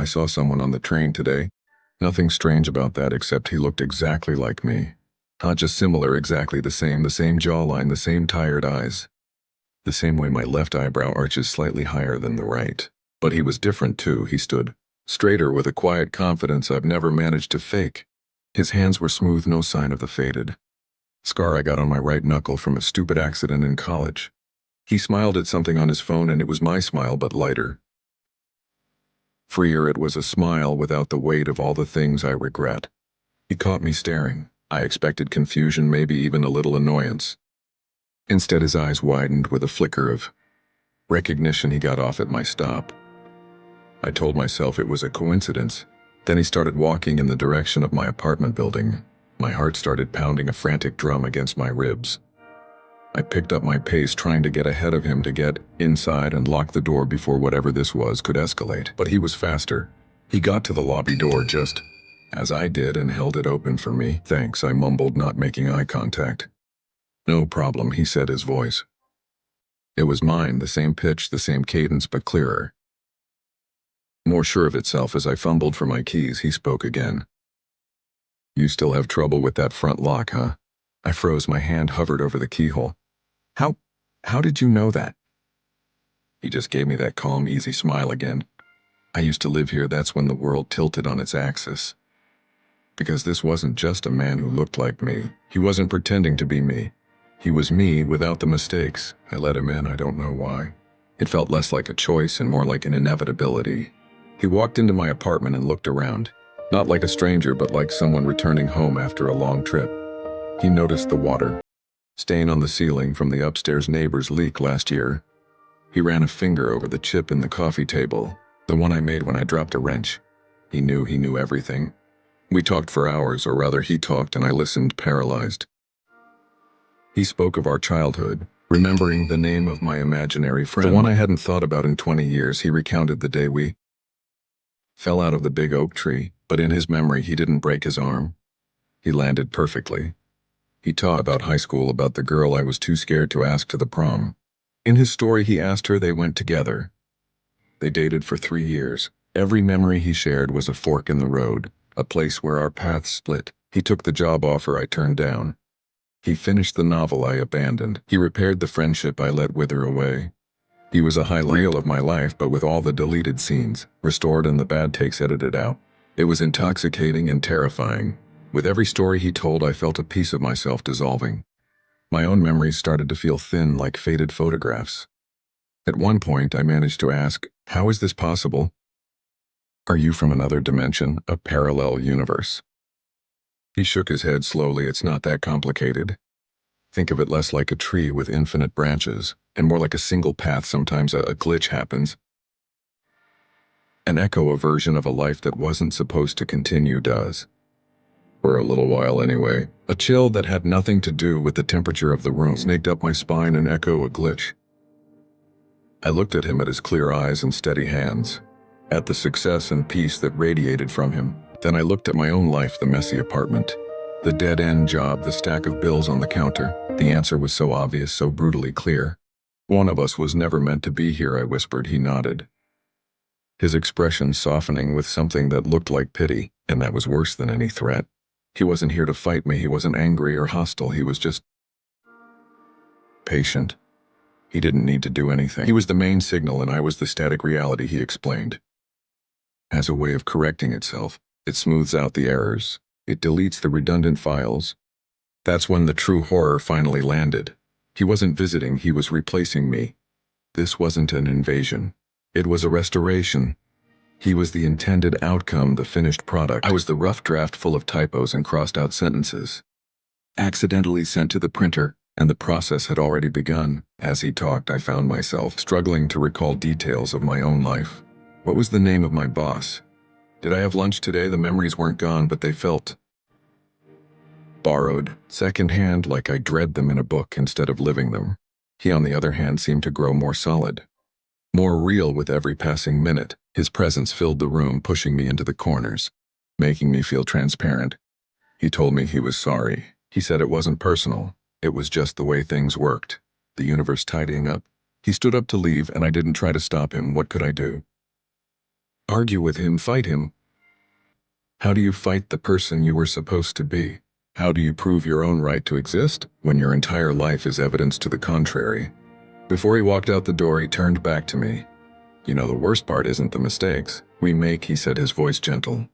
I saw someone on the train today. Nothing strange about that except he looked exactly like me. Not just similar, exactly the same jawline, the same tired eyes. The same way my left eyebrow arches slightly higher than the right. But he was different too. He stood straighter with a quiet confidence I've never managed to fake. His hands were smooth, no sign of the faded scar I got on my right knuckle from a stupid accident in college. He smiled at something on his phone, and it was my smile, but lighter. Freer. It was a smile without the weight of all the things I regret. He caught me staring. I expected confusion, maybe even a little annoyance. Instead, his eyes widened with a flicker of recognition. He got off at my stop. I told myself it was a coincidence. Then he started walking in the direction of my apartment building. My heart started pounding a frantic drum against my ribs. I picked up my pace, trying to get ahead of him, to get inside and lock the door before whatever this was could escalate. But he was faster. He got to the lobby door just as I did and held it open for me. "Thanks," I mumbled, not making eye contact. "No problem," he said, his voice. It was mine, the same pitch, the same cadence, but clearer. More sure of itself. As I fumbled for my keys, he spoke again. "You still have trouble with that front lock, huh?" I froze. My hand hovered over the keyhole. How did you know that?" He just gave me that calm, easy smile again. "I used to live here. That's when the world tilted on its axis. Because this wasn't just a man who looked like me. He wasn't pretending to be me. He was me without the mistakes." I let him in. I don't know why. It felt less like a choice and more like an inevitability. He walked into my apartment and looked around. Not like a stranger, but like someone returning home after a long trip. He noticed the water stain on the ceiling from the upstairs neighbor's leak last year. He ran a finger over the chip in the coffee table, the one I made when I dropped a wrench. He knew everything. We talked for hours, or rather he talked and I listened, paralyzed. He spoke of our childhood, remembering the name of my imaginary friend, the one I hadn't thought about in 20 years. He recounted the day we fell out of the big oak tree, but in his memory he didn't break his arm. He landed perfectly. He talked about high school, about the girl I was too scared to ask to the prom. In his story, he asked her. They went together. They dated for 3 years. Every memory he shared was a fork in the road, a place where our paths split. He took the job offer I turned down. He finished the novel I abandoned. He repaired the friendship I let wither away. He was a highlight reel of my life, but with all the deleted scenes restored and the bad takes edited out. It was intoxicating and terrifying. With every story he told, I felt a piece of myself dissolving. My own memories started to feel thin, like faded photographs. At one point, I managed to ask, "How is this possible? Are you from another dimension, a parallel universe?" He shook his head slowly. "It's not that complicated. Think of it less like a tree with infinite branches, and more like a single path. Sometimes a glitch happens. An echo, a version of a life that wasn't supposed to continue does. For a little while anyway." A chill that had nothing to do with the temperature of the room snaked up my spine. An echo, a glitch. I looked at him, at his clear eyes and steady hands, at the success and peace that radiated from him. Then I looked at my own life, the messy apartment, the dead-end job, the stack of bills on the counter. The answer was so obvious, so brutally clear. "One of us was never meant to be here," I whispered. He nodded, his expression softening with something that looked like pity, and that was worse than any threat. He wasn't here to fight me. He wasn't angry or hostile. He was just patient. He didn't need to do anything. He was the main signal and I was the static reality, he explained. Has a way of correcting itself. It smooths out the errors. It deletes the redundant files. That's when the true horror finally landed. He wasn't visiting, he was replacing me. This wasn't an invasion. It was a restoration. He was the intended outcome, the finished product. I was the rough draft full of typos and crossed out sentences, accidentally sent to the printer, and the process had already begun. As he talked, I found myself struggling to recall details of my own life. What was the name of my boss? Did I have lunch today? The memories weren't gone, but they felt borrowed, secondhand, like I read them in a book instead of living them. He, on the other hand, seemed to grow more solid, more real with every passing minute. His presence filled the room, pushing me into the corners, making me feel transparent. He told me he was sorry. He said it wasn't personal. It was just the way things worked. The universe tidying up. He stood up to leave, and I didn't try to stop him. What could I do? Argue with him, fight him. How do you fight the person you were supposed to be? How do you prove your own right to exist when your entire life is evidence to the contrary? Before he walked out the door, he turned back to me. You know, the worst part isn't the mistakes we make, he said, his voice gentle.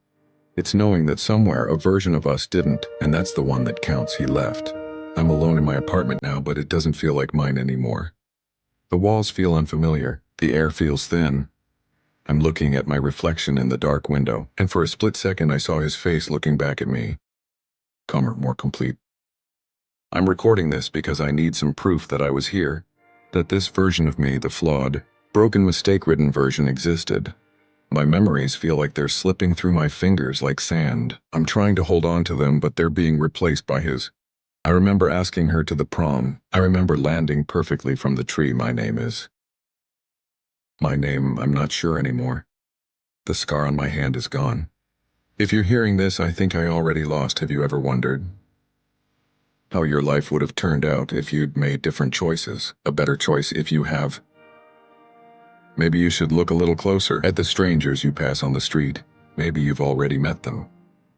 It's knowing that somewhere a version of us didn't, and that's the one that counts. He left. I'm alone in my apartment now, but it doesn't feel like mine anymore. The walls feel unfamiliar. The air feels thin. I'm looking at my reflection in the dark window, and for a split second I saw his face looking back at me. Calmer, more complete. I'm recording this because I need some proof that I was here, that this version of me, the flawed, broken, mistake-ridden version, existed. My memories feel like they're slipping through my fingers like sand. I'm trying to hold on to them, but they're being replaced by his. I remember asking her to the prom. I remember landing perfectly from the tree. My name is. My name, I'm not sure anymore. The scar on my hand is gone. If you're hearing this, I think I already lost. Have you ever wondered how your life would have turned out if you'd made different choices? A better choice if you have. Maybe you should look a little closer at the strangers you pass on the street. Maybe you've already met them.